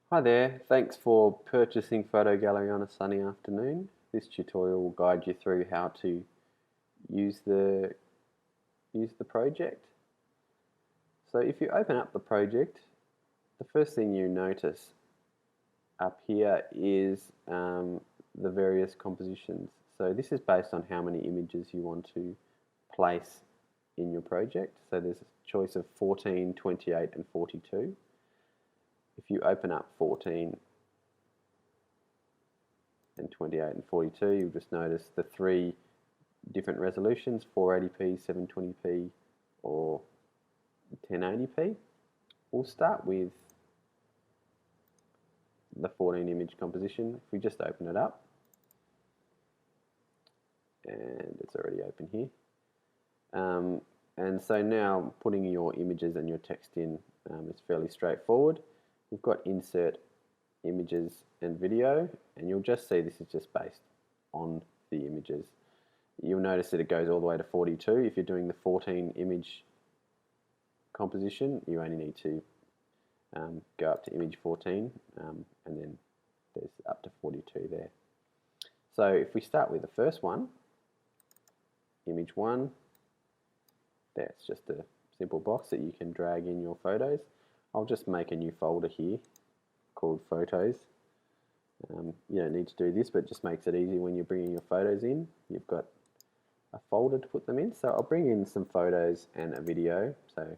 Hi there, thanks for purchasing Photo Gallery on a sunny afternoon. This tutorial will guide you through how to use the project. So if you open up the project, the first thing you notice up here is the various compositions. So this is based on how many images you want to place in your project. So there's a choice of 14, 28 and 42. If you open up 14 and 28 and 42, you'll just notice the three different resolutions, 480p, 720p or 1080p. We'll start with the 14 image composition. If we just open it up, and it's already open here. And so now putting your images and your text in is fairly straightforward. We've got insert images and video, and you'll just see this is just based on the images. You'll notice that it goes all the way to 42. If you're doing the 14 image composition, you only need to go up to image 14, and then there's up to 42 there. So if we start with the first one, image 1, that's just a simple box that you can drag in your photos. I'll just make a new folder here called Photos. You don't need to do this, but it just makes it easy when you're bringing your photos in. You've got a folder to put them in. So I'll bring in some photos and a video. So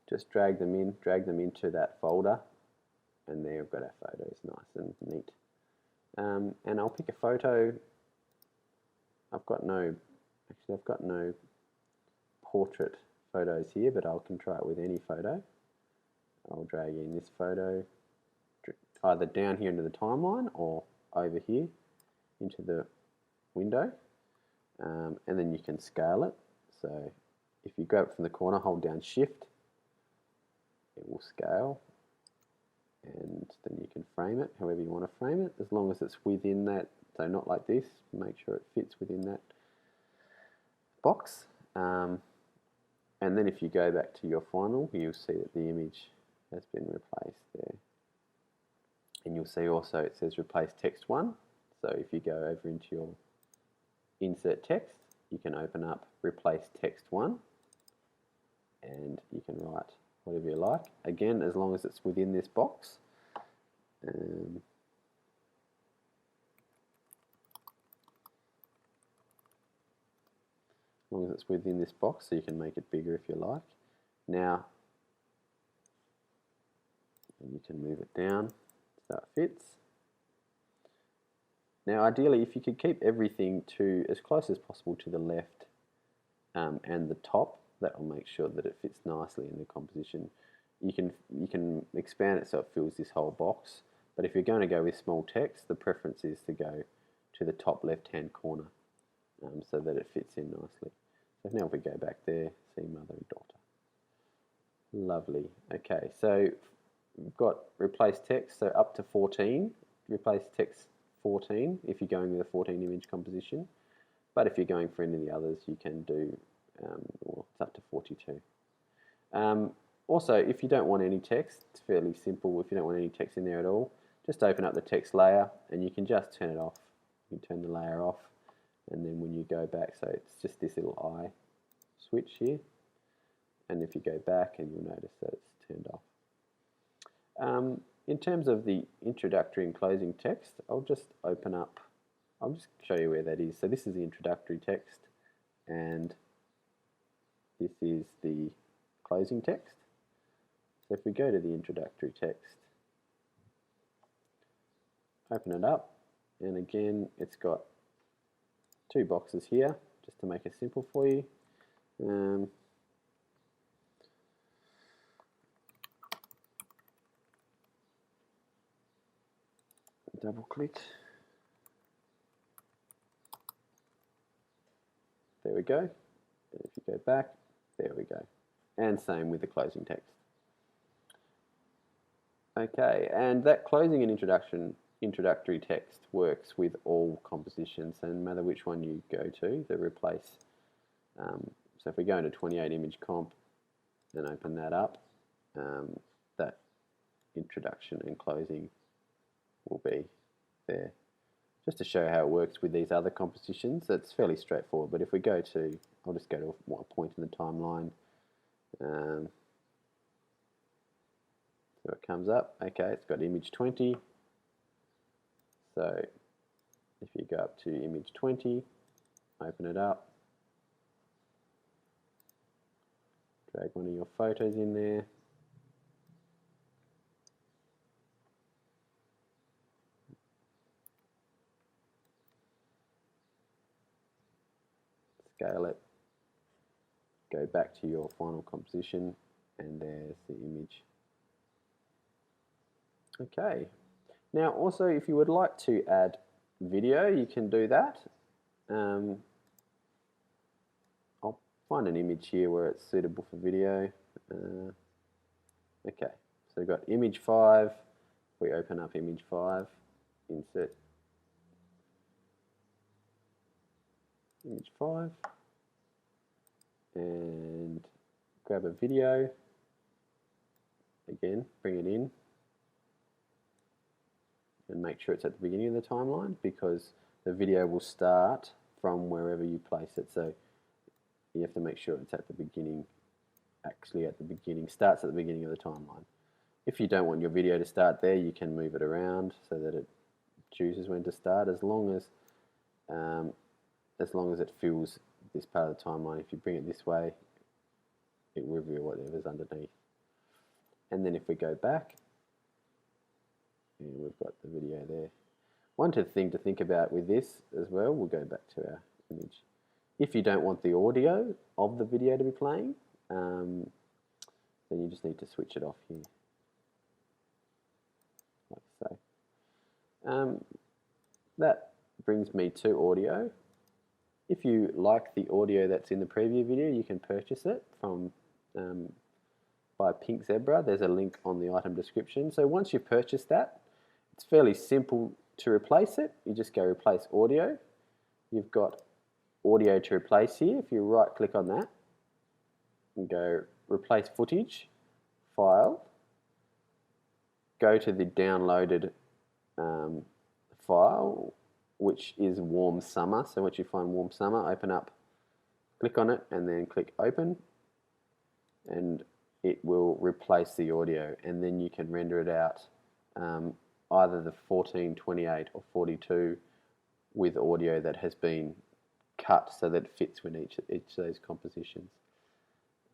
just drag them into that folder, and there we've got our photos, nice and neat. And I'll pick a photo. I've got no portrait photos here, but I can try it with any photo. I'll drag in this photo either down here into the timeline or over here into the window, and then you can scale it. So if you grab it from the corner, hold down Shift, it will scale, and then you can frame it however you want to frame it, as long as it's within that. So not like this, make sure it fits within that box. And then if you go back to your final, you'll see that the image has been replaced there. And you'll see also it says replace text 1. So if you go over into your insert text, you can open up replace text 1, and you can write whatever you like. Again, as long as it's within this box. As long as it's within this box, so you can make it bigger if you like. Now, and you can move it down so it fits. Now ideally, if you could keep everything to as close as possible to the left and the top, that will make sure that it fits nicely in the composition. You can expand it so it fills this whole box, but if you're going to go with small text, the preference is to go to the top left hand corner so that it fits in nicely. So now if we go back there, see mother and daughter. Lovely. Okay, so we've got replace text, so up to 14. Replace text 14 if you're going with a 14 image composition. But if you're going for any of the others, you can do, well, it's up to 42. Also, if you don't want any text, it's fairly simple. If you don't want any text in there at all, just open up the text layer and you can just turn it off. You can turn the layer off, and then when you go back, so it's just this little eye switch here, and if you go back, and you'll notice that it's turned off. In terms of the introductory and closing text, I'll just open up, I'll just show you where that is. So this is the introductory text, and this is the closing text. So if we go to the introductory text, open it up, and again, it's got two boxes here, just to make it simple for you. Double click. There we go. And if you go back, there we go. And same with the closing text. Okay, and that closing and introductory text works with all compositions, and no matter which one you go to, the replace. So if we go into 28 image comp and open that up, that introduction and closing will be there. Just to show how it works with these other compositions, that's fairly straightforward. But if we go to, I'll just go to a point in the timeline. So it comes up. Okay, it's got image 20. So if you go up to image 20, open it up, drag one of your photos in there. Scale it, go back to your final composition, and there's the image. Okay, now also if you would like to add video, you can do that. I'll find an image here where it's suitable for video. Okay, so we've got image 5. We open up image 5, insert image 5, and grab a video. Again, bring it in and make sure it's at the beginning of the timeline, because the video will start from wherever you place it. So you have to make sure it's at the beginning, actually at the beginning, starts at the beginning of the timeline. If you don't want your video to start there, you can move it around so that it chooses when to start, as long as it fills this part of the timeline. If you bring it this way, it will reveal whatever's underneath. And then if we go back, and we've got the video there. One thing to think about with this as well, we'll go back to our image. If you don't want the audio of the video to be playing, then you just need to switch it off here, like so. That brings me to audio. If you like the audio that's in the preview video, you can purchase it from by Pink Zebra. There's a link on the item description. So once you've purchased that, it's fairly simple to replace it. You just go replace audio. You've got audio to replace here. If you right click on that and go replace footage, file, go to the downloaded file, which is Warm Summer. So once you find Warm Summer, open up, click on it, and then click open, and it will replace the audio, and then you can render it out either the 14, 28 or 42 with audio that has been cut so that it fits with each of those compositions.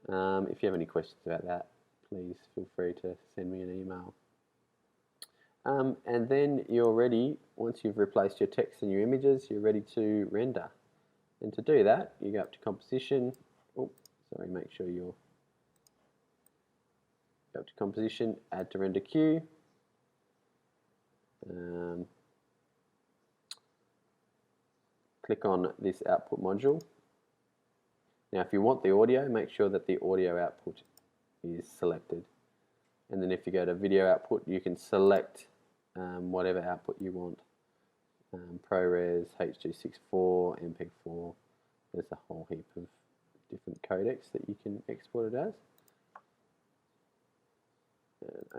If you have any questions about that, please feel free to send me an email. And then you're ready, once you've replaced your text and your images, you're ready to render. And to do that, you go up to composition. Oh, sorry, make sure you're go up to composition, add to render queue. Click on this output module. Now if you want the audio, make sure that the audio output is selected. And then if you go to video output, you can select whatever output you want. ProRes, H.264, MPEG-4. There's a whole heap of different codecs that you can export it as.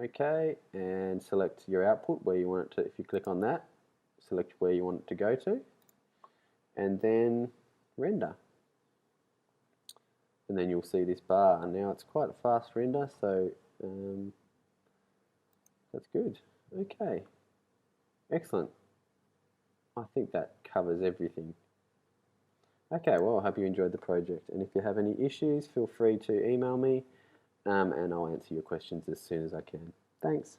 Okay, and select your output where you want it to. If you click on that, select where you want it to go to, and then render. And then you'll see this bar. And now it's quite a fast render, so that's good. Okay, excellent. I think that covers everything. Okay, well, I hope you enjoyed the project, and if you have any issues, feel free to email me, and I'll answer your questions as soon as I can. Thanks.